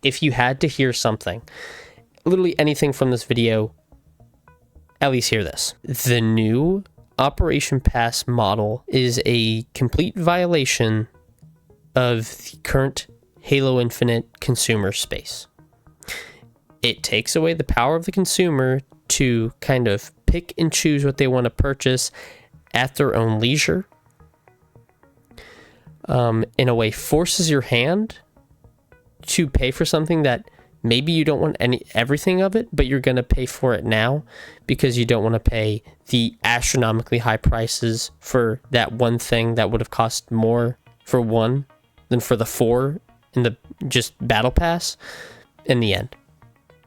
if you had to hear something, literally anything from this video, at least hear this. The new Operation Pass model is a complete violation of the current Halo Infinite consumer space. It takes away the power of the consumer to kind of pick and choose what they want to purchase at their own leisure. In a way, forces your hand to pay for something that maybe you don't want everything of it, but you're going to pay for it now because you don't want to pay the astronomically high prices for that one thing that would have cost more for one than for the 4 in the just battle pass in the end.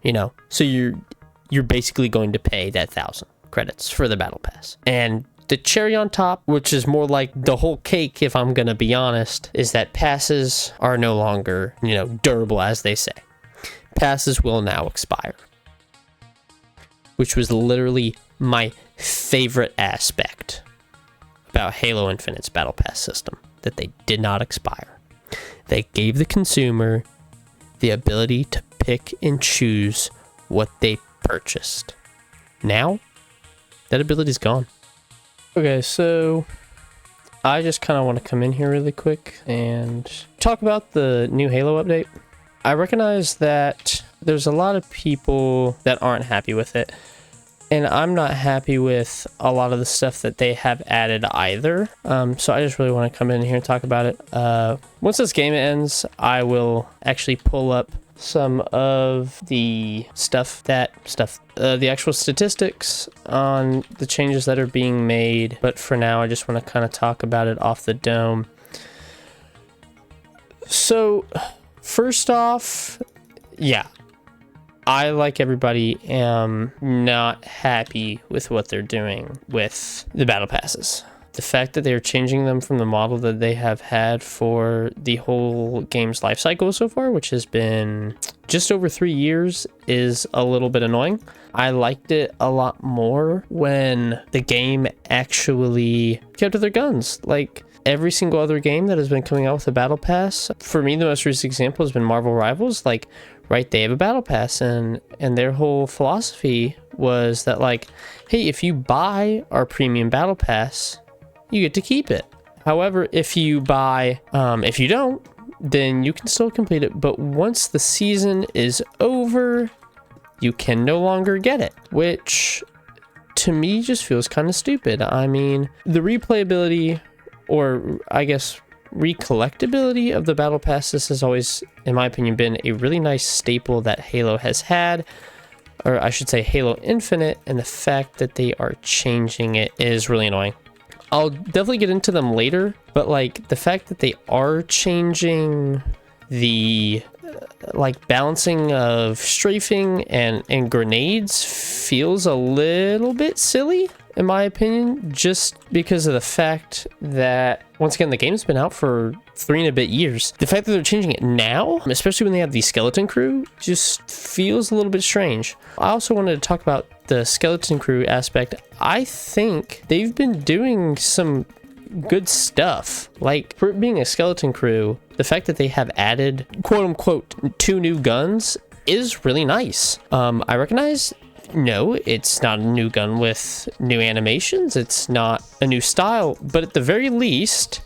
You know, so you're basically going to pay that 1,000 credits for the battle pass. And the cherry on top, which is more like the whole cake, if I'm going to be honest, is that passes are no longer, you know, durable, as they say. Passes will now expire. Which was literally my favorite aspect about Halo Infinite's Battle Pass system, that they did not expire. They gave the consumer the ability to pick and choose what they purchased. Now, that ability's gone. Okay, so I just kind of want to come in here really quick and talk about the new Halo update. I recognize that there's a lot of people that aren't happy with it, and I'm not happy with a lot of the stuff that they have added either. So I just really want to come in here and talk about it. Once this game ends, I will actually pull up some of the the actual statistics on the changes that are being made, but for now I just want to kind of talk about it off the dome. So first off, yeah, I, like everybody, am not happy with what they're doing with the battle passes. The fact that they're changing them from the model that they have had for the whole game's life cycle so far, which has been just over 3 years, is a little bit annoying. I liked it a lot more when the game actually kept to their guns. Like every single other game that has been coming out with a battle pass, for me the most recent example has been Marvel Rivals. Like, right, they have a battle pass, and their whole philosophy was that, like, hey, if you buy our premium battle pass, you get to keep it. However, if you don't, then you can still complete it. But once the season is over, you can no longer get it, which to me just feels kind of stupid. I mean, the replayability, or I guess recollectability of the battle passes has always, in my opinion, been a really nice staple that Halo has had, or I should say Halo Infinite, and the fact that they are changing it is really annoying. I'll definitely get into them later, but like the fact that they are changing the like balancing of strafing and grenades feels a little bit silly, in my opinion, just because of the fact that, once again, the game's been out for 3 and a bit years. The fact that they're changing it now, especially when they have the skeleton crew, just feels a little bit strange. I also wanted to talk about the skeleton crew aspect. I think they've been doing some good stuff. Like, for it being a skeleton crew, the fact that they have added, quote unquote, 2 new guns is really nice. I recognize, no, it's not a new gun with new animations, it's not a new style, but at the very least,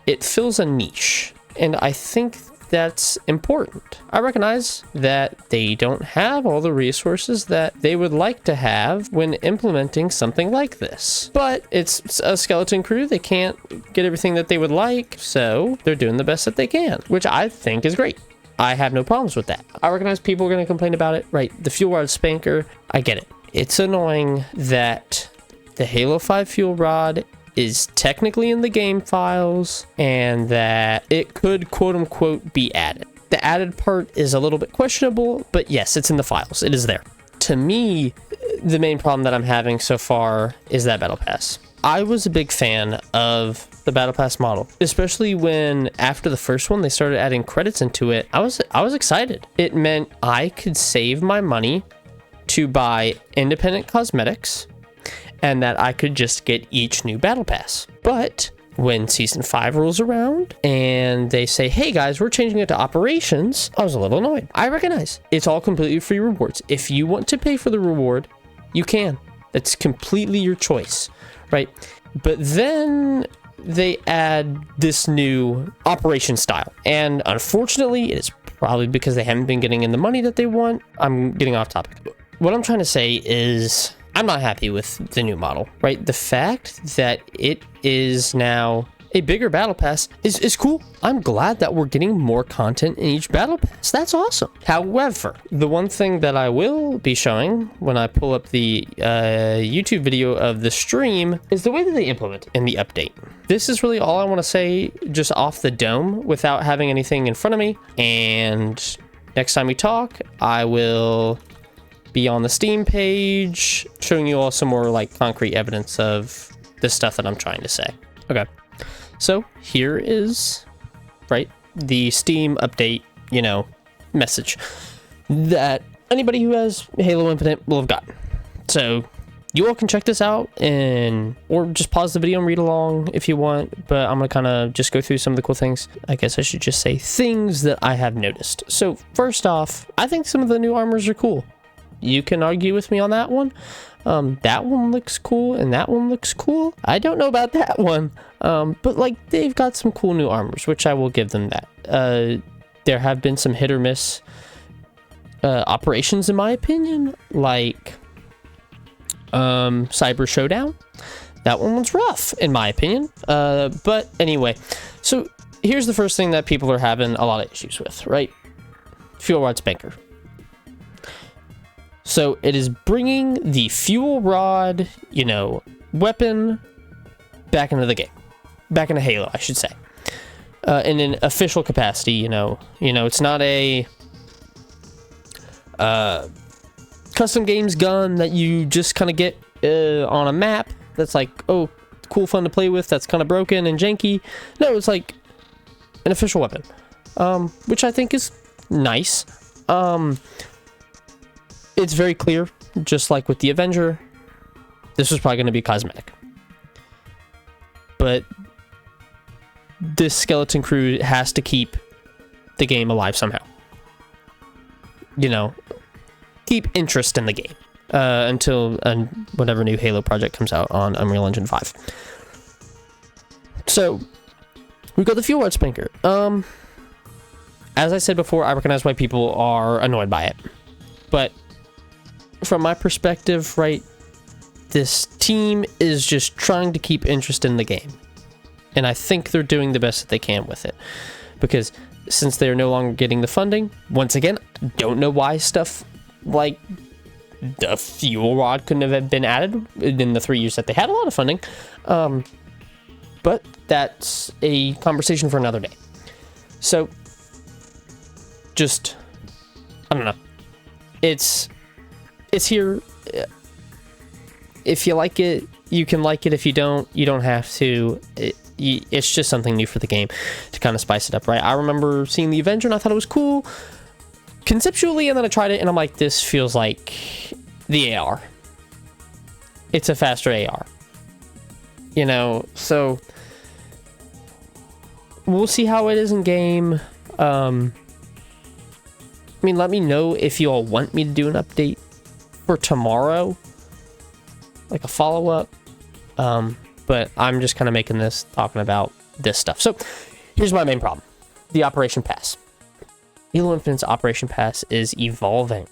it fills a niche, and I think that's important. I recognize that they don't have all the resources that they would like to have when implementing something like this, but it's a skeleton crew. They can't get everything that they would like, so they're doing the best that they can, which I think is great. I have no problems with that. I recognize people are going to complain about it, right? The fuel rod spanker, I get it. It's annoying that the Halo 5 fuel rod is technically in the game files and that it could, quote unquote, be added. The added part is a little bit questionable, but yes, it's in the files. It is there. To me, the main problem that I'm having so far is that battle pass. I was a big fan of the battle pass model, especially when after the first one they started adding credits into it. I was excited. It meant I could save my money to buy independent cosmetics, and that I could just get each new battle pass. But when Season 5 rolls around and they say, hey guys, we're changing it to operations, I was a little annoyed. I recognize it's all completely free rewards. If you want to pay for the reward, you can. That's completely your choice, right? But then they add this new operation style. And unfortunately, it is probably because they haven't been getting in the money that they want. I'm getting off topic. What I'm trying to say is I'm not happy with the new model, right? The fact that it is now a bigger battle pass is cool. I'm glad that we're getting more content in each battle pass. That's awesome. However, the one thing that I will be showing when I pull up the YouTube video of the stream is the way that they implement it in the update. This is really all I want to say just off the dome without having anything in front of me. And next time we talk, I will be on the Steam page showing you all some more like concrete evidence of the stuff that I'm trying to say. Okay. So here is, right, the Steam update, message that anybody who has Halo Infinite will have gotten. So you all can check this out or just pause the video and read along if you want, but I'm going to kind of just go through some of the cool things. I guess I should just say things that I have noticed. So first off, I think some of the new armors are cool. You can argue with me on that one. That one looks cool and that one looks cool. I don't know about that one. But like they've got some cool new armors, which I will give them that. There have been some hit or miss operations in my opinion, like Cyber Showdown. That one was rough in my opinion. But anyway, so here's the first thing that people are having a lot of issues with, right? Fuel rod spanker. So it is bringing the fuel rod, weapon back into the game. Back into Halo, I should say. In an official capacity, it's not a custom games gun that you just kind of get on a map that's like, oh, cool, fun to play with, that's kind of broken and janky. No, it's like an official weapon, which I think is nice. It's very clear, just like with the Avenger, this was probably going to be cosmetic. But this skeleton crew has to keep the game alive somehow. Keep interest in the game until whatever new Halo project comes out on Unreal Engine 5. So, we've got the fuel rod spanker. As I said before, I recognize why people are annoyed by it. But from my perspective, right, this team is just trying to keep interest in the game. And I think they're doing the best that they can with it. Because since they're no longer getting the funding, once again, don't know why stuff like the fuel rod couldn't have been added in the 3 years that they had a lot of funding. But that's a conversation for another day. So, just, I don't know. It's here. If you like it, you can like it. If you don't, you don't have to. It's just something new for the game to kind of spice it up, right? I remember seeing the Avenger and I thought it was cool conceptually, and then I tried it and I'm like, this feels like the AR. It's a faster AR. So we'll see how it is in game. Let me know if you all want me to do an update for tomorrow, like a follow-up. But I'm just kind of making this, talking about this stuff. So here's my main problem. The Operation Pass. Halo Infinite's Operation Pass is evolving.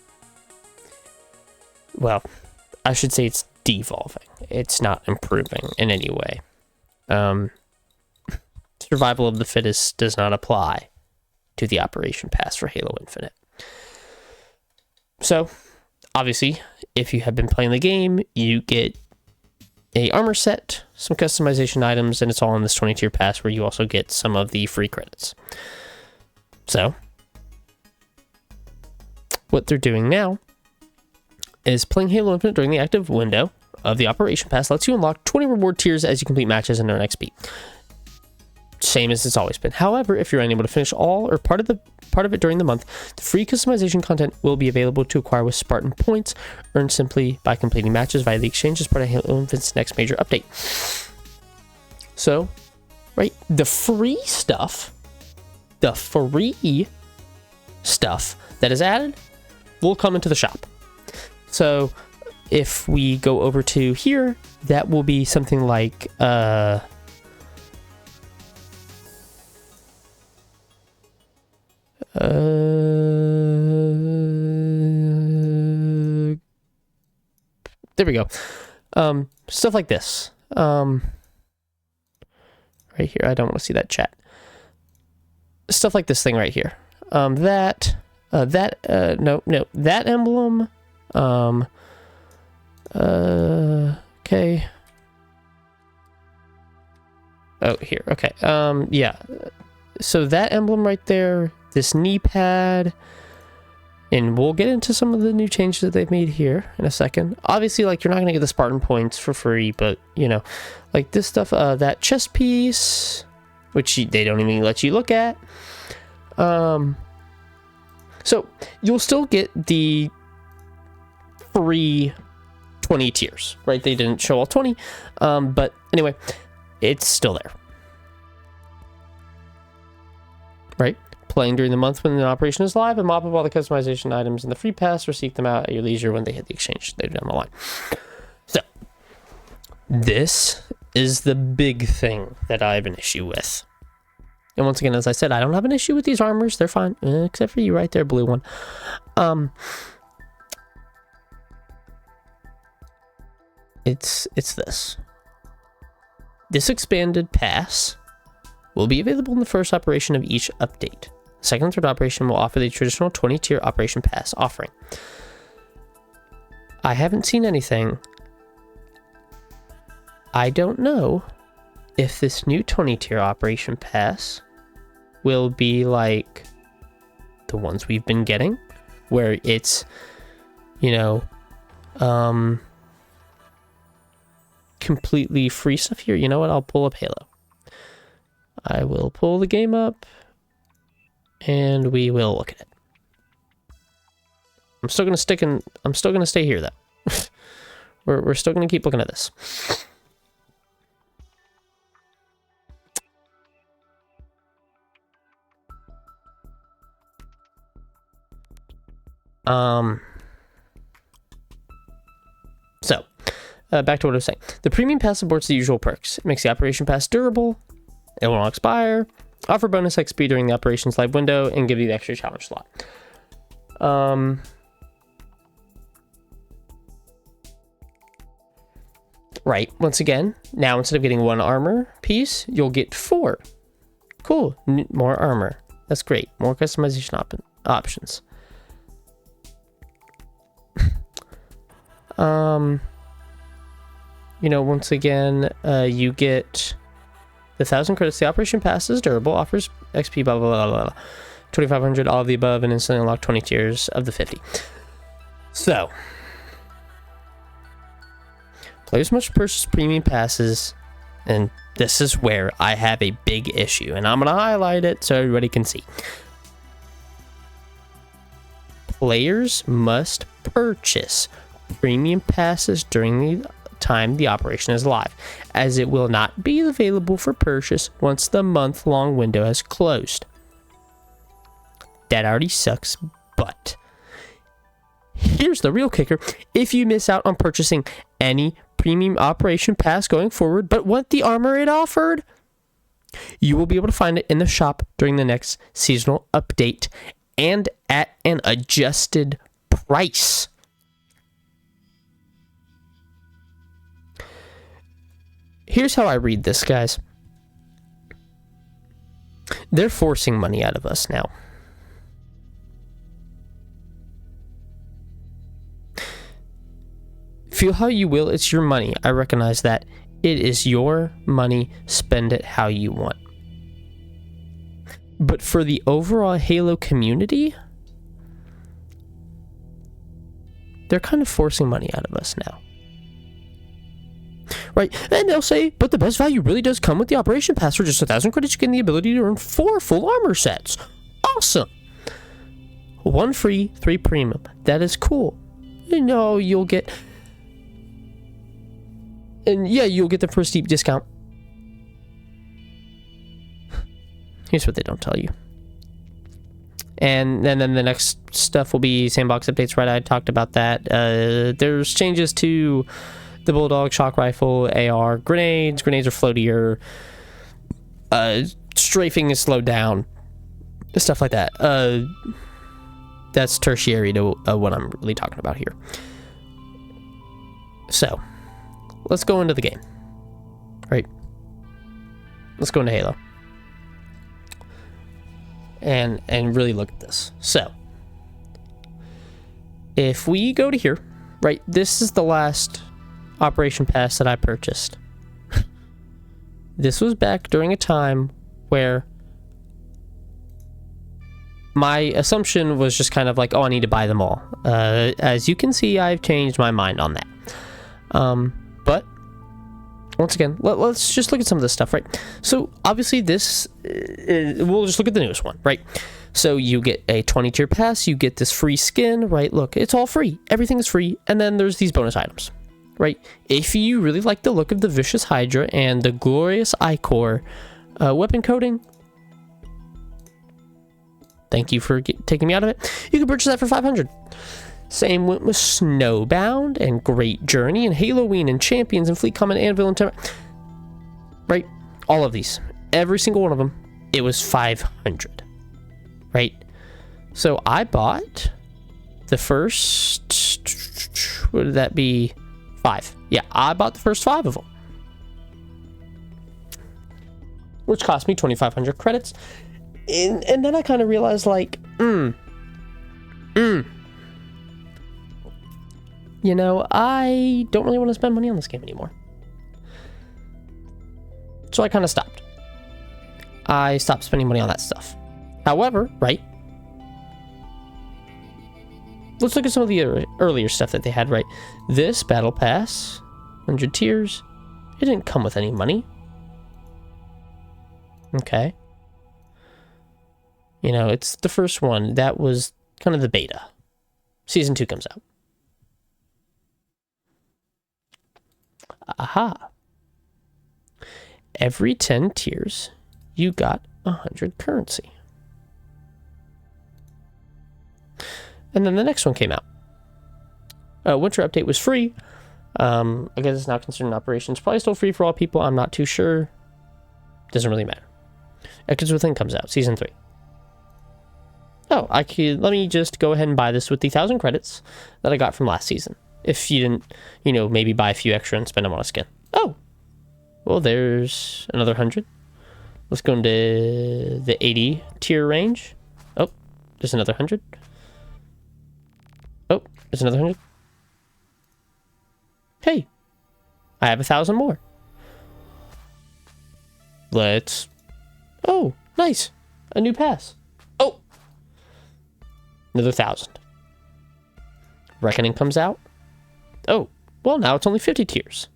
Well, I should say it's devolving. It's not improving in any way. Survival of the fittest does not apply to the Operation Pass for Halo Infinite. So, obviously, if you have been playing the game, you get a armor set, some customization items, and it's all in this 20-tier pass where you also get some of the free credits. So, what they're doing now is playing Halo Infinite during the active window of the Operation Pass lets you unlock 20 reward tiers as you complete matches and earn XP. Same as it's always been. However, if you're unable to finish all or part of it during the month, the free customization content will be available to acquire with Spartan points earned simply by completing matches via the exchange as part of Halo Infinite's next major update. So, right? The free stuff that is added will come into the shop. So if we go over to here, that will be something like there we go. Stuff like this. Right here. I don't want to see that chat. Stuff like this thing right here. That emblem. Okay. Oh, here. Okay. Yeah. So that emblem right there, this knee pad, and we'll get into some of the new changes that they've made here in a second. Obviously, like, you're not going to get the Spartan points for free, but, you know, like this stuff, that chest piece, which they don't even let you look at. So you'll still get the free 20 tiers, right? They didn't show all 20, but anyway, it's still there, right? Playing during the month when the operation is live, and mop up all the customization items in the free pass, or seek them out at your leisure when they hit the exchange later down the line. So this is the big thing that I have an issue with. And once again, as I said, I don't have an issue with these armors. They're fine, except for you right there, blue one. It's this. This expanded pass will be available in the first operation of each update. The second and third operation will offer the traditional 20-tier operation pass offering. I haven't seen anything. I don't know if this new 20-tier operation pass will be like the ones we've been getting, where it's, you know, completely free stuff here. You know what? I'll pull up Halo. I will pull the game up and we will look at it. I'm still gonna stay here though. we're still gonna keep looking at this. So, back to what I was saying. The premium pass supports the usual perks. It makes the operation pass durable, it will not expire, offer bonus XP during the operations live window, and give you the extra challenge slot. Right, once again, now instead of getting 1 armor piece, you'll get 4. Cool, more armor. That's great. More customization options. You know, once again, you get the 1,000 credits. The operation pass is durable, offers XP, blah, blah, blah, blah, 2,500, all of the above, and instantly unlock 20 tiers of the 50. So, players must purchase premium passes, and this is where I have a big issue, and I'm going to highlight it so everybody can see. Players must purchase premium passes during the time the operation is live, as it will not be available for purchase once the month-long window has closed. That already sucks, but here's the real kicker. If you miss out on purchasing any premium operation pass going forward, but want the armor it offered, you will be able to find it in the shop during the next seasonal update and at an adjusted price. Here's how I read this, guys. They're forcing money out of us now. Feel how you will, it's your money. I recognize that. It is your money. Spend it how you want. But for the overall Halo community, they're kind of forcing money out of us now. Right, and they'll say, but the best value really does come with the Operation Pass. For just 1,000 credits, you get the ability to earn 4 full armor sets. Awesome! 1 free, 3 premium. That is cool. You know, you'll get... And yeah, you'll get the first deep discount. Here's what they don't tell you. And then the next stuff will be sandbox updates, right? I talked about that. There's changes to the Bulldog, shock rifle, AR, grenades. Grenades are floatier. Strafing is slowed down. Stuff like that. That's tertiary to what I'm really talking about here. So, let's go into the game. Right? Let's go into Halo. And really look at this. So, if we go to here, right, this is the last Operation Pass that I purchased. This was back during a time where my assumption was just kind of like, oh, I need to buy them all. As you can see, I've changed my mind on that. But once again, let's just look at some of this stuff, right? So obviously this, we'll just look at the newest one, right? So you get a 20-tier pass, you get this free skin, right? Look, it's all free. Everything is free. And then there's these bonus items, right? If you really like the look of the Vicious Hydra and the glorious Ichor weapon coating, thank you for taking me out of it. You can purchase that for 500. Same went with Snowbound and Great Journey and Halloween and Champions and Fleet Common Anvil and right? All of these. Every single one of them, it was 500. Right? So I bought the first, what would that be? 5. Yeah, I bought the first 5 of them. Which cost me 2,500 credits. And then I kind of realized, like, you know, I don't really want to spend money on this game anymore. So I kind of stopped. I stopped spending money on that stuff. However, right? Let's look at some of the earlier stuff that they had, right? This Battle Pass, 100 tiers, it didn't come with any money. Okay. You know, it's the first one. That was kind of the beta. Season 2 comes out. Aha. Every 10 tiers, you got 100 currency. And then the next one came out. Winter Update was free. I guess it's now considered an operation. It's probably still free for all people. I'm not too sure. Doesn't really matter. Echoes Within comes out, Season 3. Oh, let me just go ahead and buy this with the 1,000 credits that I got from last season. If you didn't, you know, maybe buy a few extra and spend them on a skin. Oh, well, there's another 100. Let's go into the 80 tier range. Oh, there's another 100. Oh, there's another 100. Hey, I have 1,000 more. Let's... Oh, nice. A new pass. Oh, another 1,000. Reckoning comes out. Oh, well, now it's only 50 tiers.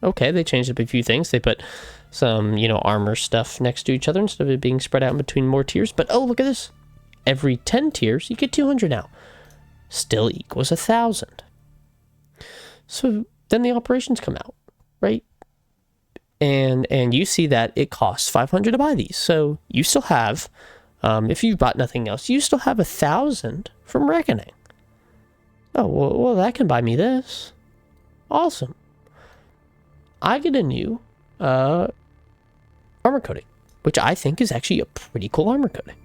Okay, they changed up a few things. They put some, you know, armor stuff next to each other instead of it being spread out in between more tiers. But, oh, look at this. Every 10 tiers, you get 200 now. Still equals 1,000. So then the operations come out, right? And you see that it costs 500 to buy these. So you still have, if you've bought nothing else, you still have 1,000 from Reckoning. Oh, well, that can buy me this. Awesome. I get a new armor coating, which I think is actually a pretty cool armor coating.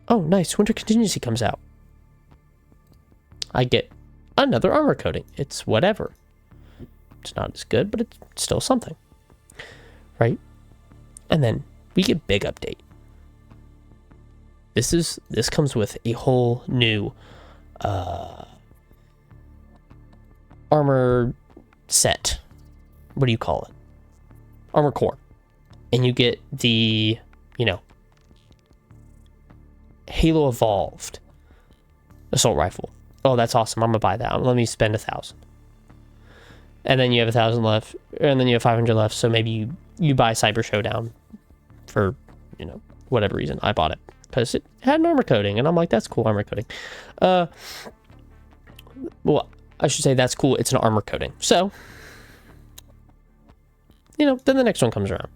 Oh, nice. Winter Contingency comes out. I get another armor coating. It's whatever. It's not as good, but it's still something. Right? And then we get Big Update. This comes with a whole new armor set. What do you call it? Armor core. And you get the, you know, Halo Evolved assault rifle. Oh, that's awesome. I'm gonna buy that. Let me spend 1,000. And then you have 1,000 left, and then you have 500 left. So maybe you buy Cyber Showdown for, you know, whatever reason. I bought it because it had an armor coating, and I'm like, that's cool, armor coating. Well, I should say that's cool. It's an armor coating. So, you know, then the next one comes around.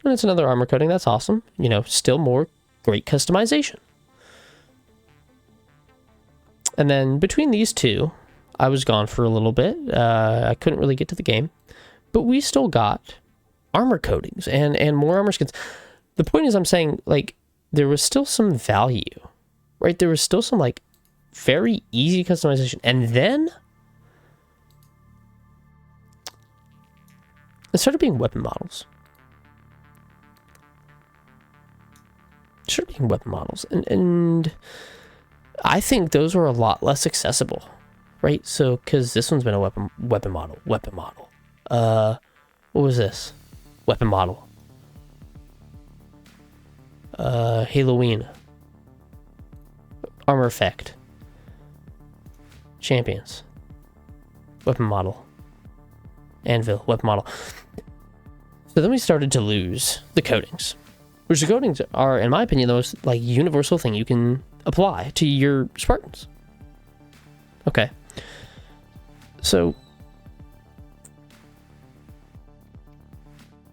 And it's another armor coating. That's awesome. You know, still more great customization. And then between these two, I was gone for a little bit. I couldn't really get to the game. But we still got armor coatings and more armor skins. The point is, I'm saying, like, there was still some value, right? There was still some, like, very easy customization. And then it started being weapon models. And I think those were a lot less accessible, right? So, because this one's been a weapon model. What was this? Weapon model. Halloween. Armor effect. Champions. Weapon model. Anvil. Weapon model. So then we started to lose the coatings. Which the coatings are, in my opinion, the most, like, universal thing you can apply to your Spartans. Okay. So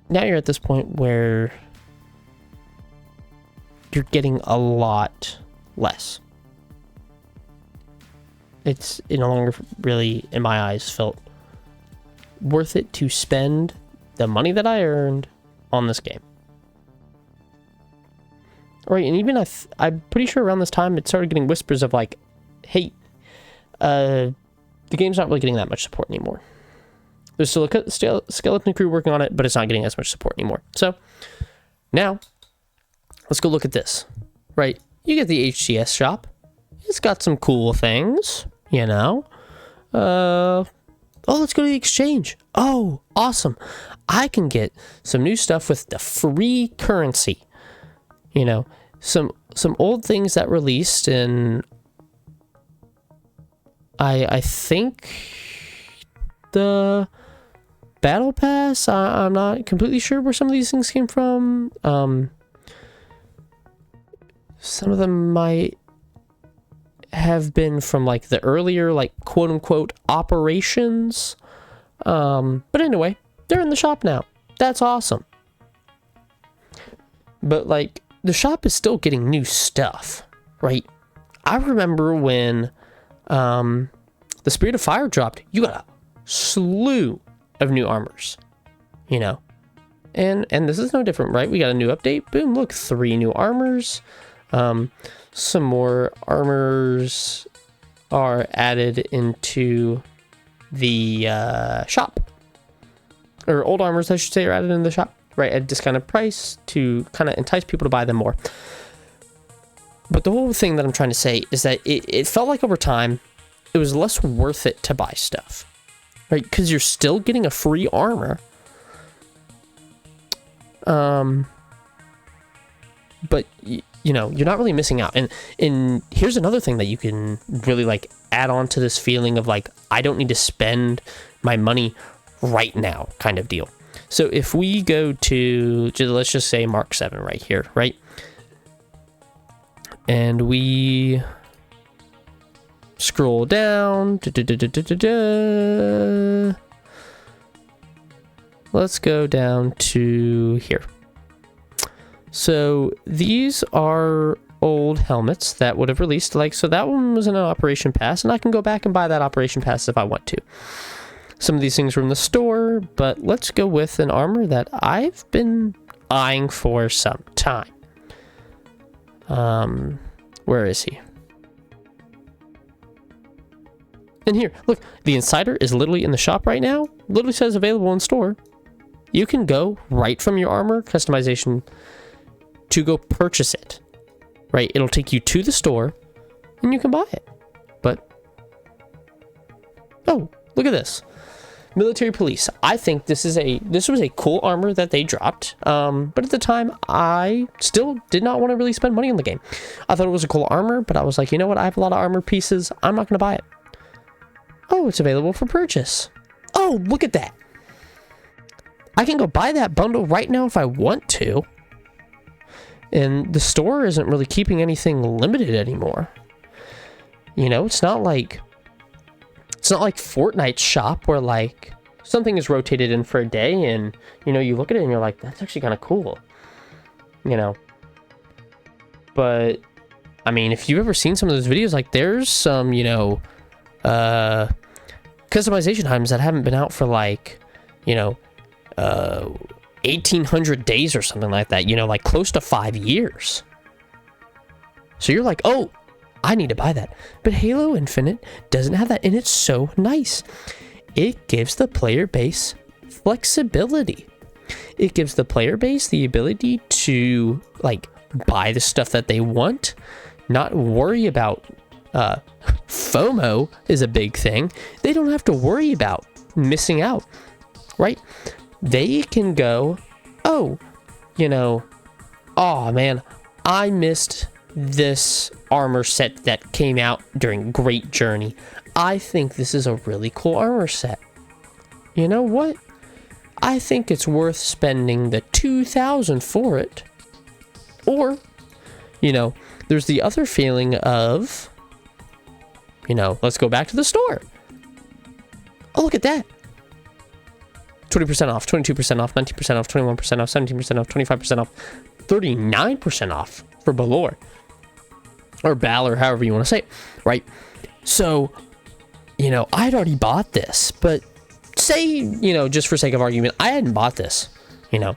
now you're at this point where you're getting a lot less. It no longer really, in my eyes, felt worth it to spend the money that I earned on this game. Right, and even I'm pretty sure around this time it started getting whispers of, like, hey, the game's not really getting that much support anymore. There's still a skeleton crew working on it, but it's not getting as much support anymore. So now let's go look at this. Right, you get the HCS shop. It's got some cool things, you know. Oh, let's go to the exchange. Oh, awesome. I can get some new stuff with the free currency. You know, some old things that released in, I think, the Battle Pass. I'm not completely sure where some of these things came from. Some of them might have been from, like, the earlier, like, quote unquote operations. But anyway, they're in the shop now. That's awesome. But, like, the shop is still getting new stuff, right? I remember when the Spirit of Fire dropped, you got a slew of new armors, you know? And this is no different, right? We got a new update. Boom, look, 3 new armors. Some more armors are added into the shop. Or old armors, I should say, are added in the shop. Right, at a discounted price to kind of entice people to buy them more. But the whole thing that I'm trying to say is that it felt like over time, it was less worth it to buy stuff. Right, because you're still getting a free armor. But, you know, you're not really missing out. And here's another thing that you can really, like, add on to this feeling of, like, I don't need to spend my money right now kind of deal. So if we go to, let's just say Mark 7 right here, right? And we scroll down. Let's go down to here. So these are old helmets that would have released, like, so that one was in an Operation Pass, and I can go back and buy that Operation Pass if I want to. Some of these things were in the store, but let's go with an armor that I've been eyeing for some time. Where is he? And here, look, the Insider is literally in the shop right now. Literally says available in store. You can go right from your armor customization to go purchase it. Right? It'll take you to the store and you can buy it. But, oh, look at this. Military Police. I think this was a cool armor that they dropped. But at the time, I still did not want to really spend money on the game. I thought it was a cool armor, but I was like, you know what? I have a lot of armor pieces. I'm not going to buy it. Oh, it's available for purchase. Oh, look at that. I can go buy that bundle right now if I want to. And the store isn't really keeping anything limited anymore. You know, it's not like Fortnite's shop where, like, something is rotated in for a day, and, you know, you look at it and you're like, that's actually kind of cool, you know. But, I mean, if you've ever seen some of those videos, like, there's some, you know, customization items that haven't been out for, like, you know, 1,800 days or something like that, you know, like close to 5 years. So you're like, oh, I need to buy that. But Halo Infinite doesn't have that, and it's so nice. It gives the player base flexibility. It gives the player base the ability to, like, buy the stuff that they want, not worry about FOMO is a big thing. They don't have to worry about missing out, right? They can go, oh, you know, oh man, I missed this armor set that came out during Great Journey. I think this is a really cool armor set. You know what? I think it's worth spending the 2,000 for it. Or, you know, there's the other feeling of, you know, let's go back to the store. Oh, look at that. 20% off, 22% off, 19% off, 21% off, 17% off, 25% off, 39% off for Balor. Or Balor, however you want to say it, right? So, you know, I'd already bought this, but say, you know, just for sake of argument, I hadn't bought this, you know.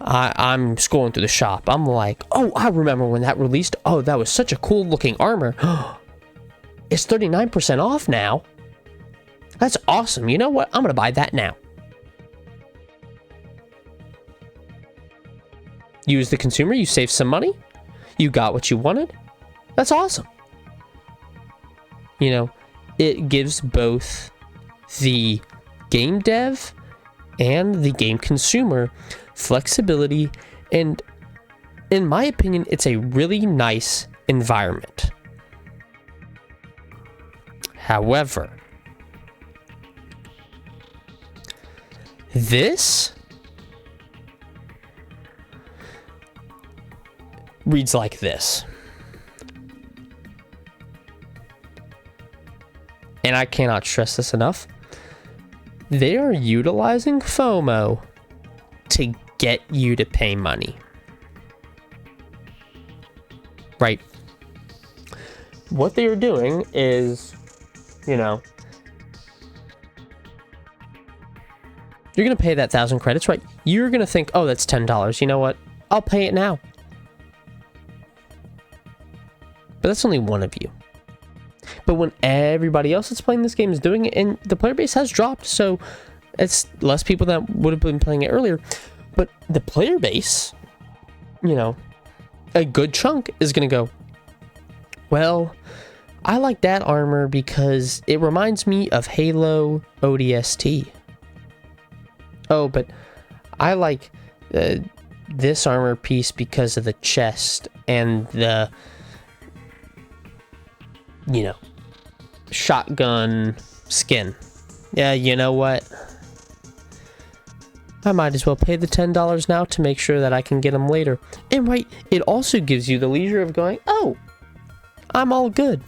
I'm scrolling through the shop. I'm like, oh, I remember when that released. Oh, that was such a cool looking armor. It's 39% off now. That's awesome. You know what? I'm going to buy that now. You as the consumer, you save some money. You got what you wanted. That's awesome. You know, it gives both the game dev and the game consumer flexibility, and in my opinion, it's a really nice environment. However, this reads like this. And I cannot stress this enough. They are utilizing FOMO to get you to pay money. Right? What they are doing is, you know, you're going to pay that 1,000 credits, right? You're going to think, oh, that's $10. You know what? I'll pay it now. But that's only one of you. But when everybody else that's playing this game is doing it, and the player base has dropped, so it's less people that would have been playing it earlier. But the player base, you know, a good chunk is going to go, well, I like that armor because it reminds me of Halo ODST. Oh, but I like this armor piece because of the chest and the, you know, shotgun skin. Yeah, you know what? I might as well pay the $10 now to make sure that I can get them later. And right, it also gives you the leisure of going, oh, I'm all good.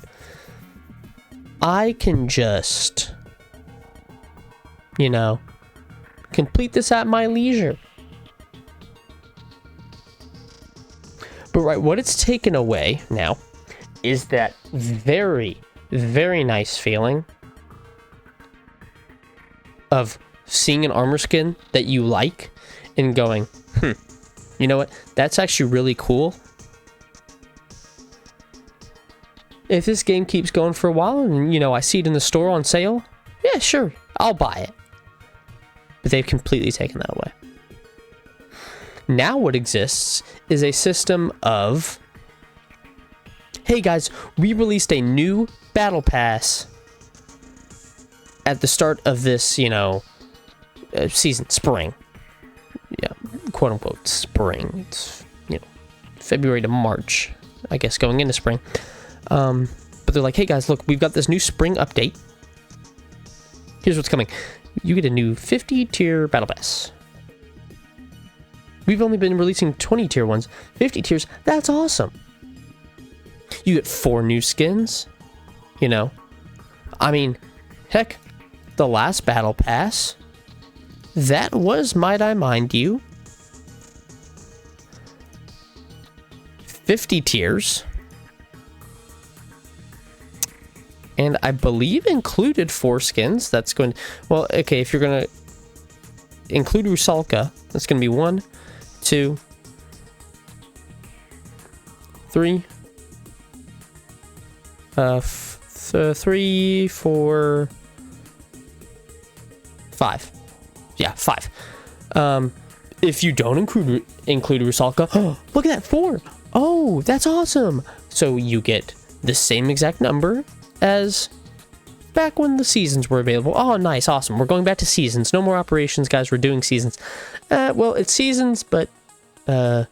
I can just, you know, complete this at my leisure. But right, what it's taken away now is that very, very nice feeling of seeing an armor skin that you like and going, you know what? That's actually really cool. If this game keeps going for a while and, you know, I see it in the store on sale, yeah, sure, I'll buy it. But they've completely taken that away. Now what exists is a system of, hey guys, we released a new battle pass at the start of this, you know, season, spring. Yeah, quote unquote spring. It's, you know, February to March, I guess, going into spring. But they're like, hey guys, look, we've got this new spring update. Here's what's coming. You get a new 50 tier battle pass. We've only been releasing 20 tier ones. 50 tiers, that's awesome. You get 4 new skins. You know, I mean, heck, the last battle pass, that was, might I mind you, 50 tiers. And I believe included 4 skins. That's going... Well, okay, if you're going to include Rusalka, that's going to be 1, 2, 3, 3, 4, 5. Yeah, 5. If you don't include Rusalka, oh, look at that, 4. Oh, that's awesome. So you get the same exact number as back when the seasons were available. Oh, nice, awesome. We're going back to seasons. No more operations, guys. We're doing seasons. Well, it's seasons, but for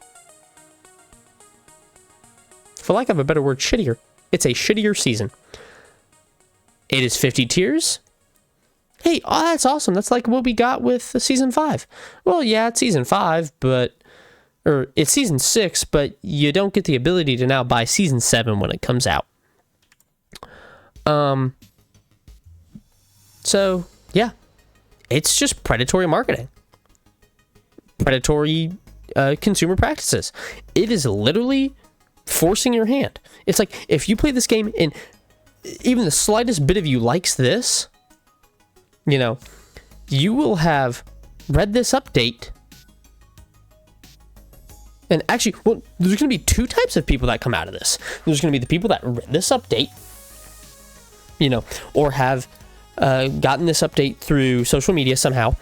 lack of a better word, shittier. It's a shittier season. It is 50 tiers. Hey, oh, that's awesome. That's like what we got with season 5. Well, yeah, it's season 5, but... Or it's season 6, but you don't get the ability to now buy season 7 when it comes out. So, yeah. It's just predatory marketing. Predatory consumer practices. It is literally forcing your hand. It's like, if you play this game and even the slightest bit of you likes this, you know, you will have read this update. And actually, well, there's going to be 2 types of people that come out of this. There's going to be the people that read this update, you know, or have gotten this update through social media somehow.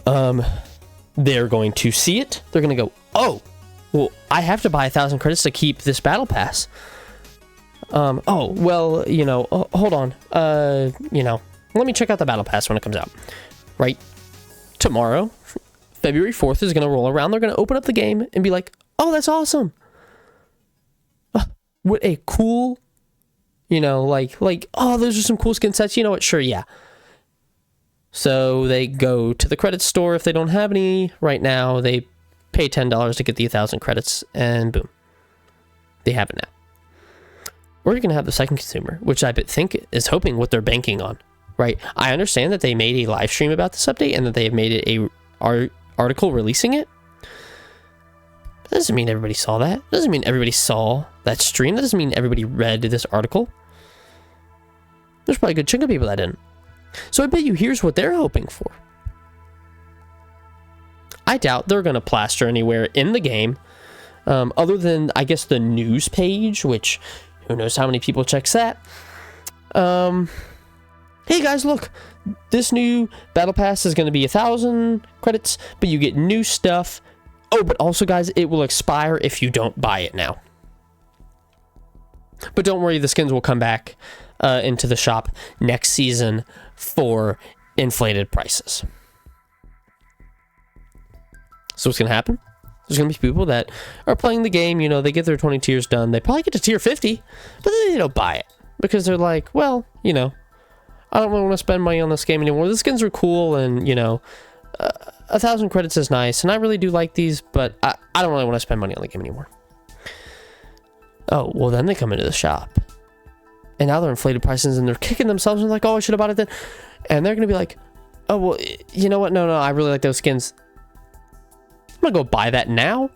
They're going to see it. They're going to go, oh, well, I have to buy 1,000 credits to keep this battle pass. Oh, well, you know, hold on. You know, let me check out the battle pass when it comes out. Right? Tomorrow, February 4th is going to roll around. They're going to open up the game and be like, oh, that's awesome. What a cool, you know, like, oh, those are some cool skin sets. You know what? Sure, yeah. So they go to the credits store. If they don't have any right now, they pay $10 to get the 1,000 credits, and boom. They have it now. Or you're going to have the second consumer, which I think is hoping what they're banking on, right? I understand that they made a live stream about this update and that they have made it a article releasing it. That doesn't mean everybody saw that. That doesn't mean everybody saw that stream. That doesn't mean everybody read this article. There's probably a good chunk of people that didn't. So I bet you here's what they're hoping for. I doubt they're going to plaster anywhere in the game, other than, I guess, the news page, which who knows how many people checks that. Hey guys, look, this new battle pass is going to be 1,000 credits, but you get new stuff. Oh, but also, guys, it will expire if you don't buy it now. But don't worry, the skins will come back into the shop next season for inflated prices. So what's going to happen? There's going to be people that are playing the game, you know, they get their 20 tiers done. They probably get to tier 50, but then they don't buy it because they're like, well, you know, I don't really want to spend money on this game anymore. The skins are cool, and, you know, 1,000 credits is nice, and I really do like these, but I don't really want to spend money on the game anymore. Oh, well, then they come into the shop, and now they're inflated prices, and they're kicking themselves, and like, oh, I should have bought it then. And they're going to be like, oh, well, you know what? No, I really like those skins. I'm going to go buy that now,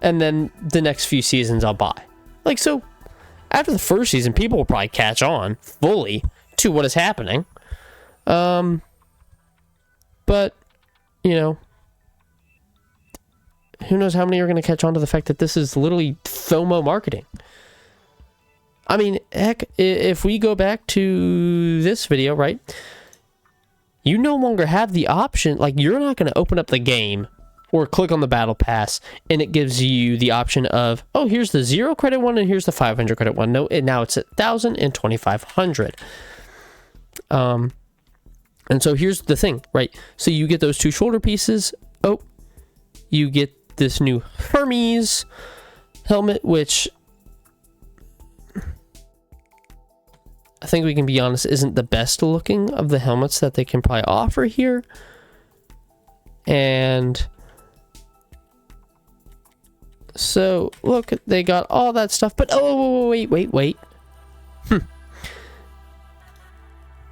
and then the next few seasons I'll buy. Like, so, after the first season, people will probably catch on fully to what is happening. But, you know, who knows how many are going to catch on to the fact that this is literally FOMO marketing. I mean, heck, if we go back to this video, right, you no longer have the option, like, you're not going to open up the game or click on the battle pass and it gives you the option of, oh, here's the 0 credit one and here's the 500 credit one. No, now it's at 1,000 and 2,500. And so here's the thing, right? So you get those 2 shoulder pieces. Oh, you get this new Hermes helmet, which I think we can be honest isn't the best looking of the helmets that they can probably offer here. And so look, they got all that stuff, but oh, wait.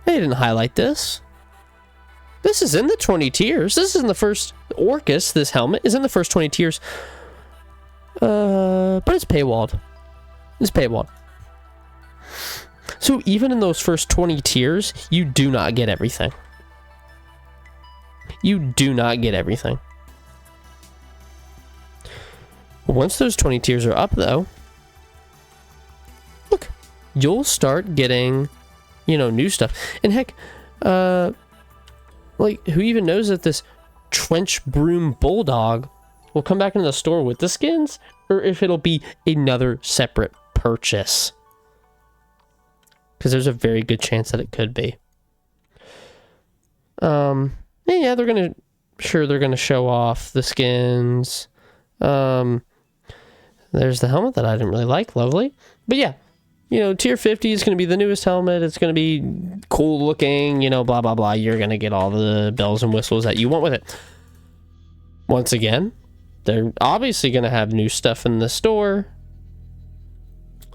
They didn't highlight this. This is in the 20 tiers. This is in the first Orcus. This helmet is in the first 20 tiers. But it's paywalled. It's paywalled. So even in those first 20 tiers, you do not get everything. You do not get everything. Once those 20 tiers are up, though, look, you'll start getting, you know, new stuff. And heck, like, who even knows that this Trench Broom Bulldog will come back into the store with the skins, or if it'll be another separate purchase. Because there's a very good chance that it could be. Yeah, they're gonna show off the skins. There's the helmet that I didn't really like, lovely. But yeah, you know, tier 50 is gonna be the newest helmet. It's gonna be cool looking, you know, blah blah blah. You're gonna get all the bells and whistles that you want with it. Once again, they're obviously gonna have new stuff in the store,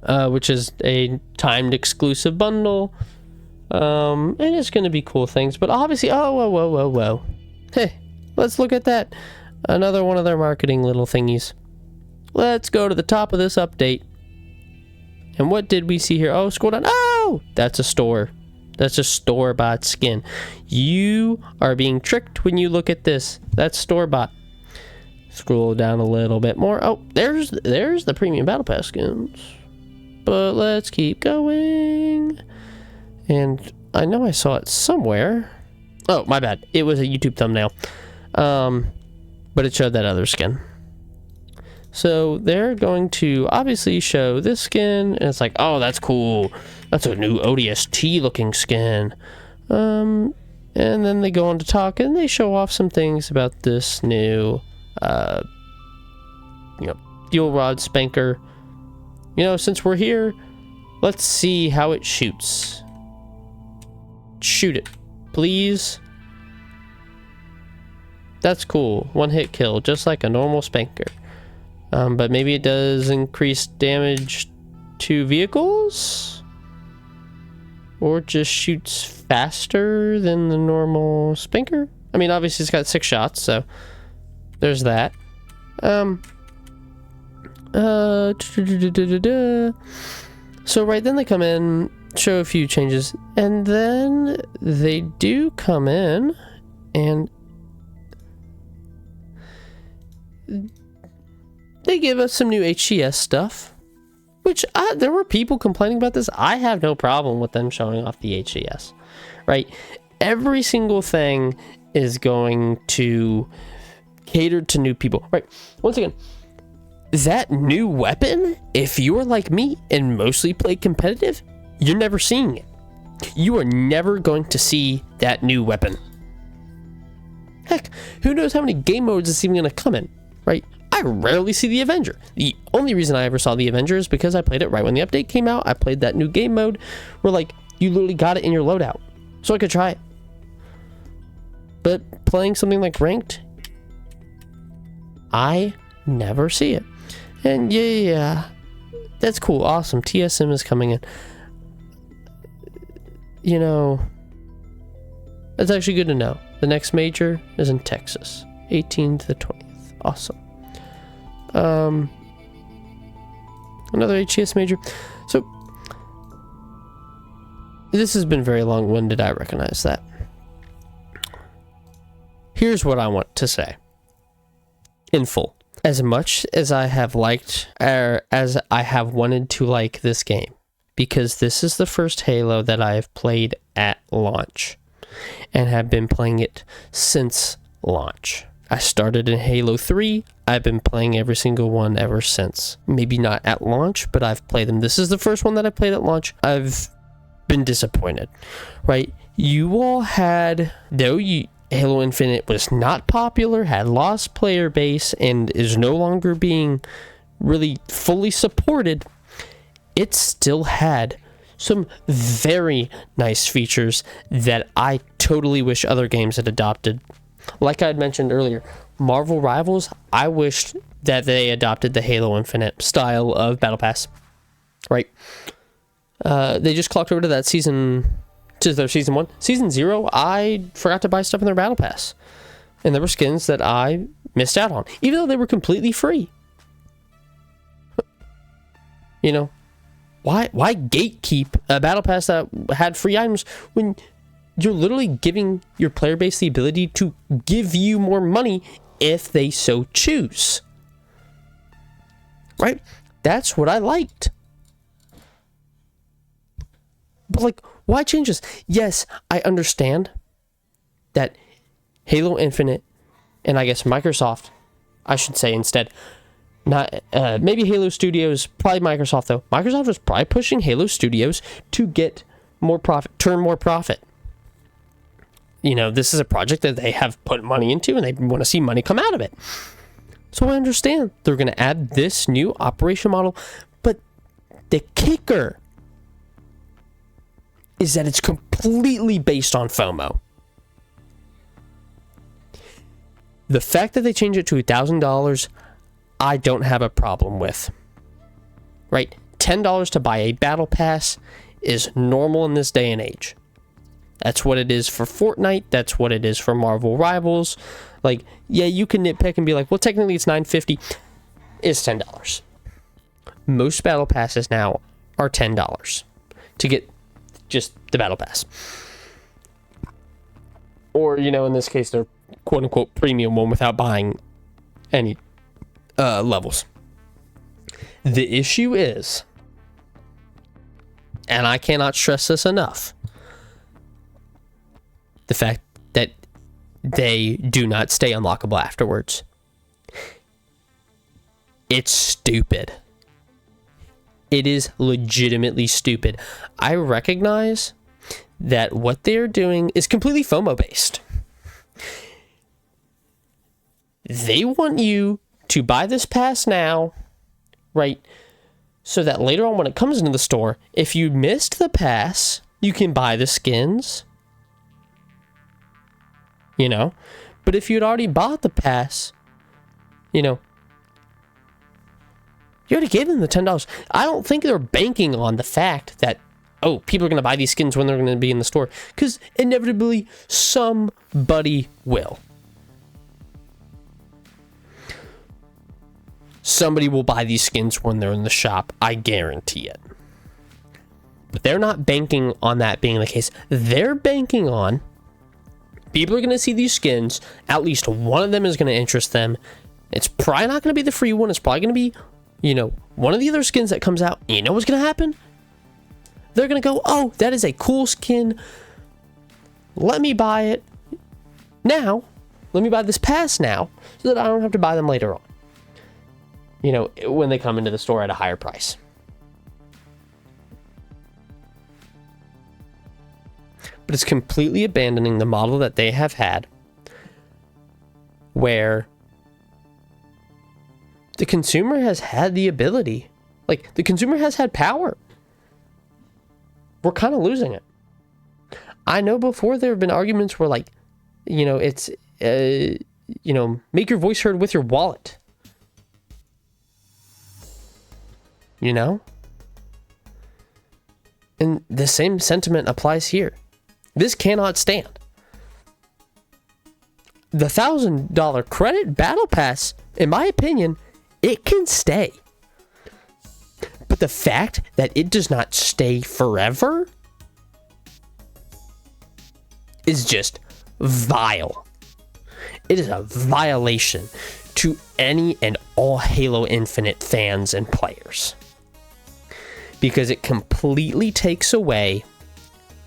which is a timed exclusive bundle. And it's going to be cool things, but obviously, whoa. Hey, let's look at that. Another one of their marketing little thingies. Let's go to the top of this update. And what did we see here? Oh, scroll down. Oh, that's a store. That's a store-bought skin. You are being tricked when you look at this. That's store-bought. Scroll down a little bit more. Oh, there's the premium battle pass skins. But let's keep going. And I know I saw it somewhere. Oh, my bad. It was a YouTube thumbnail. But it showed that other skin. So they're going to obviously show this skin. And it's like, oh, that's cool. That's a new ODST looking skin. And then they go on to talk and they show off some things about this new, fuel rod spanker. You know, since we're here, let's see how it shoots. Shoot it, please. That's cool. One hit kill, just like a normal spanker. But maybe it does increase damage to vehicles? Or just shoots faster than the normal spanker? I mean, obviously it's got 6 shots, so there's that. So right then they come in, show a few changes, and then they do come in and they give us some new HCS stuff, which there were people complaining about this. I have no problem with them showing off the HCS, right? Every single thing is going to cater to new people, right? Once again, that new weapon, if you're like me and mostly play competitive, you're never seeing it. You are never going to see that new weapon. Heck, who knows how many game modes it's even going to come in, right? I rarely see the Avenger. The only reason I ever saw the Avenger is because I played it right when the update came out. I played that new game mode where, like, you literally got it in your loadout. So I could try it. But playing something like Ranked, I never see it. And yeah, that's cool. Awesome. TSM is coming in. You know, that's actually good to know. The next major is in Texas, 18th to the 20th. Awesome. Another HCS major. So this has been very long-winded. I recognize that. Here's what I want to say in full. As much as I have liked, or as I have wanted to like this game, because this is the first Halo that I have played at launch and have been playing it since launch. I started in Halo 3. I've been playing every single one ever since. Maybe not at launch, but I've played them. This is the first one that I played at launch. I've been disappointed, right? You all had, Halo Infinite was not popular, had lost player base, and is no longer being really fully supported. It still had some very nice features that I totally wish other games had adopted. Like I had mentioned earlier, Marvel Rivals, I wished that they adopted the Halo Infinite style of Battle Pass, right? They just clocked over to that season to their season 1. Season 0, I forgot to buy stuff in their battle pass. And there were skins that I missed out on, even though they were completely free. You know, why gatekeep a battle pass that had free items when you're literally giving your player base the ability to give you more money if they so choose? Right? That's what I liked. But like, why change this? Yes, I understand that Halo Infinite, and I guess Microsoft, I should say instead, not maybe Halo Studios, probably Microsoft though. Microsoft was probably pushing Halo Studios to get more profit, turn more profit. You know, this is a project that they have put money into and they want to see money come out of it. So I understand they're going to add this new operation model, but the kicker is that it's completely based on FOMO. The fact that they change it to $1,000, I don't have a problem with. Right? $10 to buy a battle pass is normal in this day and age. That's what it is for Fortnite. That's what it is for Marvel Rivals. Like, yeah, you can nitpick and be like, well, technically it's $9.50. It's $10. Most battle passes now are $10 to get just the battle pass. Or, you know, in this case, they're quote-unquote premium one without buying any levels. The issue is, and I cannot stress this enough, the fact that they do not stay unlockable afterwards. It's stupid. It is legitimately stupid. I recognize that what they're doing is completely FOMO based. They want you to buy this pass now, right? So that later on when it comes into the store, if you missed the pass, you can buy the skins. You know? But if you'd already bought the pass, you know, you already gave them the $10. I don't think they're banking on the fact that, oh, people are going to buy these skins when they're going to be in the store. Because inevitably, somebody will. Somebody will buy these skins when they're in the shop. I guarantee it. But they're not banking on that being the case. They're banking on people are going to see these skins. At least one of them is going to interest them. It's probably not going to be the free one. It's probably going to be, you know, one of the other skins that comes out. You know what's going to happen? They're going to go, oh, that is a cool skin. Let me buy it now. Let me buy this pass now so that I don't have to buy them later on. You know, when they come into the store at a higher price. But it's completely abandoning the model that they have had where the consumer has had the ability. Like, the consumer has had power. We're kind of losing it. I know before there have been arguments where, like, you know, it's, you know, make your voice heard with your wallet. You know? And the same sentiment applies here. This cannot stand. The $1,000 credit battle pass, in my opinion, it can stay. But the fact that it does not stay forever is just vile. It is a violation to any and all Halo Infinite fans and players. Because it completely takes away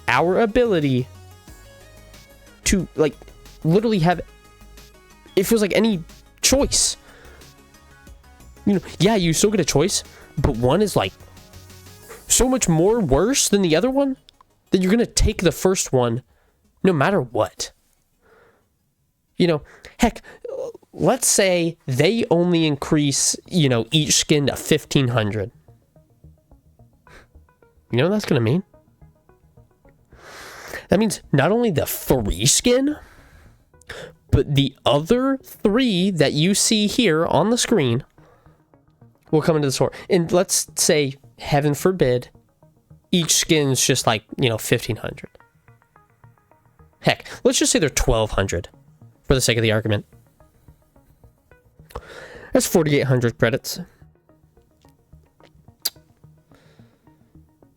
our ability to, like, literally have, it feels like any choice. You know, yeah, you still get a choice, but one is, like, so much more worse than the other one that you're going to take the first one no matter what. You know, heck, let's say they only increase, you know, each skin to 1,500. You know what that's going to mean? That means not only the free skin, but the other 3 that you see here on the screen will come into the store. And let's say, heaven forbid, each skin's just like, you know, 1,500. Heck, let's just say they're 1,200 for the sake of the argument. That's 4,800 credits.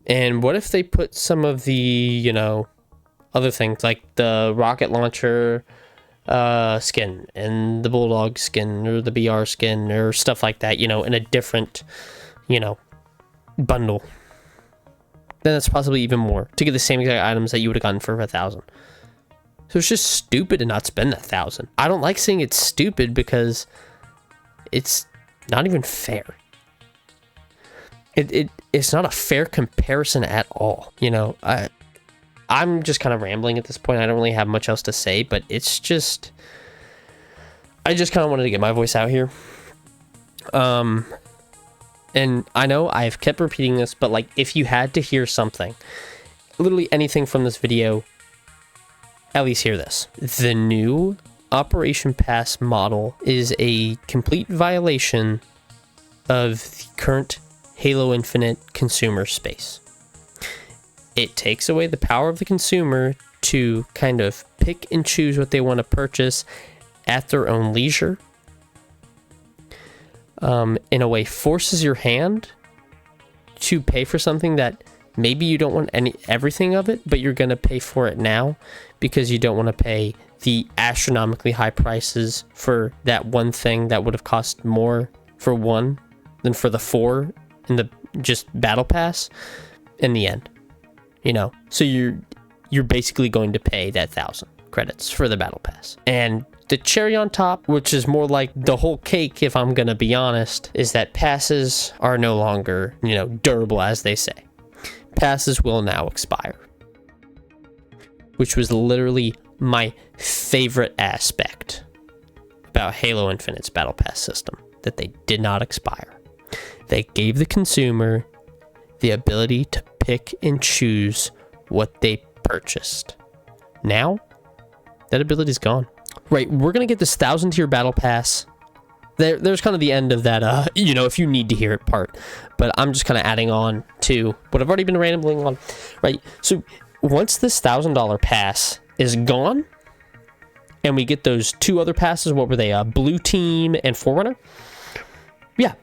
And what if they put some of the, you know, other things like the rocket launcher skin and the bulldog skin or the BR skin or stuff like that, you know, in a different, you know, bundle? Then that's possibly even more to get the same exact items that you would have gotten for 1,000. So it's just stupid to not spend 1,000. I don't like saying it's stupid because it's not even fair. It's not a fair comparison at all. You know, I'm just kind of rambling at this point. I don't really have much else to say, but it's just, I just kind of wanted to get my voice out here. And I know I've kept repeating this, but like, if you had to hear something, literally anything from this video, at least hear this. The new Operation Pass model is a complete violation of the current Halo Infinite consumer space. It takes away the power of the consumer to kind of pick and choose what they want to purchase at their own leisure. In a way, forces your hand to pay for something that maybe you don't want everything of it, but you're going to pay for it now because you don't want to pay the astronomically high prices for that one thing that would have cost more for one than for the 4 in the just battle pass in the end, you know. So you're basically going to pay that 1,000 credits for the battle pass. And the cherry on top, which is more like the whole cake, if I'm gonna be honest, is that passes are no longer, you know, durable, as they say. Passes will now expire, which was literally my favorite aspect about Halo Infinite's battle pass system, that they did not expire. They gave the consumer the ability to pick and choose what they purchased. Now, that ability's gone. Right, we're going to get this 1,000 tier battle pass. There's kind of the end of that, you know, if you need to hear it part. But I'm just kind of adding on to what I've already been rambling on. Right, so once this $1,000 pass is gone, and we get those 2 other passes, what were they, Blue Team and Forerunner? Yeah.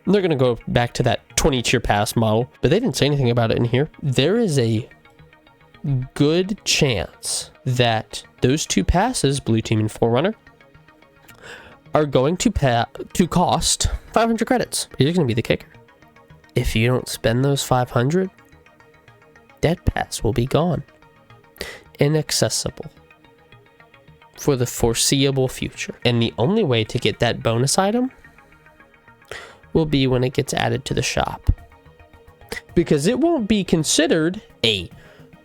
They're going to go back to that 20 tier pass model, but they didn't say anything about it in here. There is a good chance that those 2 passes, Blue Team and Forerunner, are going to cost 500 credits. Here's going to be the kicker. If you don't spend those 500, that pass will be gone. Inaccessible for the foreseeable future. And the only way to get that bonus item will be when it gets added to the shop, because it won't be considered a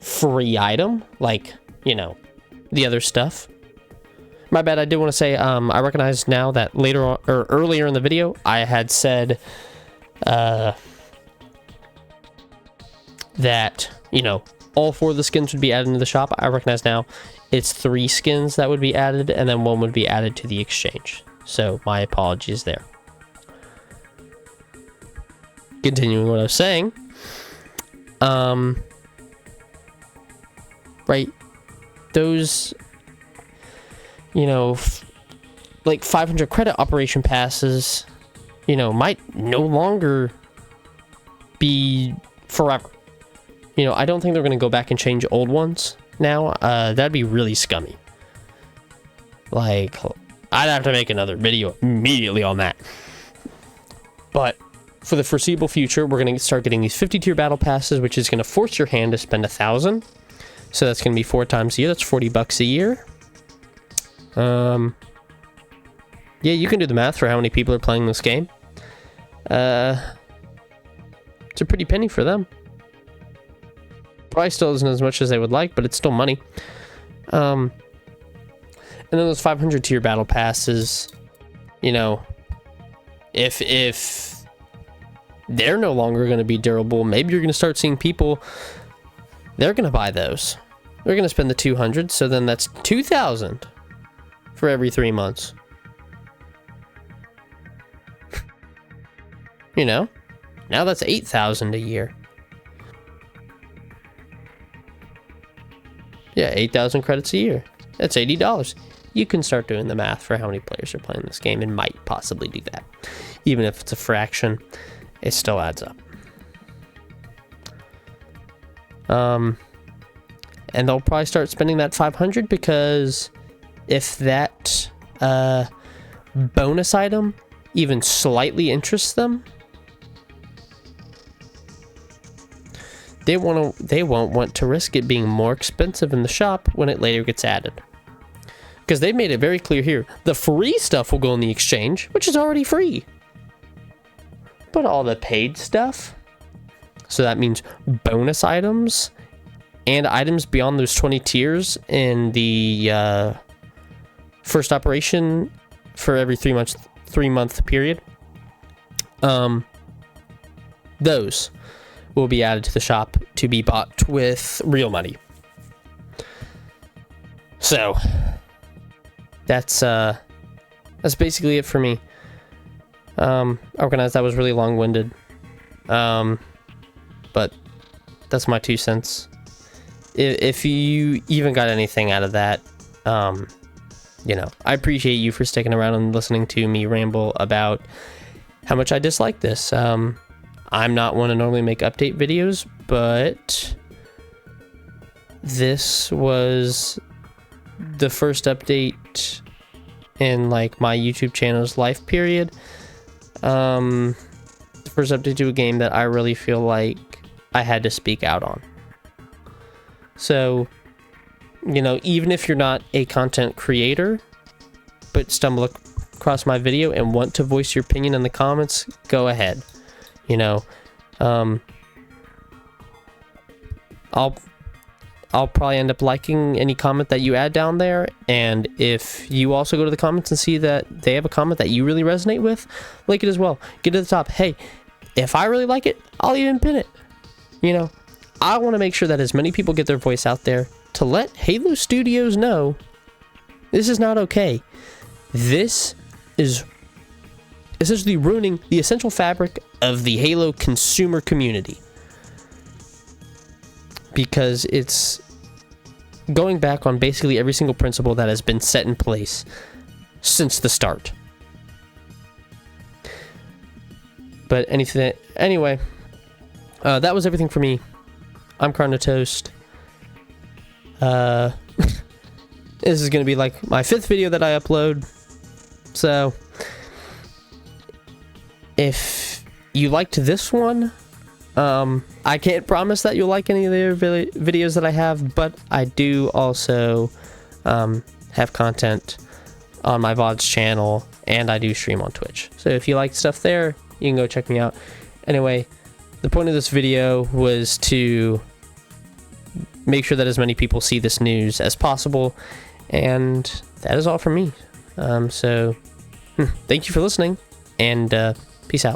free item like, you know, the other stuff. My bad, I did want to say, I recognize now that later on, or earlier in the video, I had said that, you know, all 4 of the skins would be added into the shop. I recognize now it's 3 skins that would be added, and then 1 would be added to the exchange. So my apologies there. Continuing what I was saying, right, those, you know, like 500 credit operation passes, you know, might no longer be forever. You know, I don't think they're going to go back and change old ones now. That'd be really scummy. Like, I'd have to make another video immediately on that. But for the foreseeable future, we're going to start getting these 50 tier battle passes, which is going to force your hand to spend 1,000. So that's going to be 4 times a year. That's $40 a year. Yeah, you can do the math for how many people are playing this game. It's a pretty penny for them. Probably still isn't as much as they would like, but it's still money. And then those 500 tier battle passes, you know, if they're no longer going to be durable, maybe you're going to start seeing people, they're going to buy those. They're going to spend the 200, so then that's 2,000 for every 3 months. You know, now that's 8,000 a year. Yeah, 8,000 credits a year. That's $80. You can start doing the math for how many players are playing this game and might possibly do that. Even if it's a fraction, it still adds up. And they'll probably start spending that 500 because if that bonus item even slightly interests them, they won't want to risk it being more expensive in the shop when it later gets added. Because they've made it very clear here, the free stuff will go in the exchange, which is already free. But all the paid stuff, so that means bonus items and items beyond those 20 tiers in the first operation for every 3-month period, those will be added to the shop to be bought with real money. So that's basically it for me. I recognize that was really long-winded, but that's my 2 cents. If you even got anything out of that, you know, I appreciate you for sticking around and listening to me ramble about how much I dislike this. I'm not one to normally make update videos, but this was the first update in like my YouTube channel's life period. The first update to a game that I really feel like I had to speak out on. So, you know, even if you're not a content creator, but stumble across my video and want to voice your opinion in the comments, go ahead. You know, I'll probably end up liking any comment that you add down there, and if you also go to the comments and see that they have a comment that you really resonate with, like it as well. Get to the top. Hey, if I really like it, I'll even pin it. You know, I want to make sure that as many people get their voice out there to let Halo Studios know this is not okay. This is essentially ruining the essential fabric of the Halo consumer community, because it's going back on basically every single principle that has been set in place since the start. But anyway, that was everything for me. I'm Carno Toast. This is going to be like my 5th video that I upload. So if you liked this one, I can't promise that you'll like any of the other videos that I have, but I do also have content on my VODs channel, and I do stream on Twitch. So if you like stuff there, you can go check me out. Anyway, the point of this video was to make sure that as many people see this news as possible, and that is all from me. So thank you for listening, and peace out.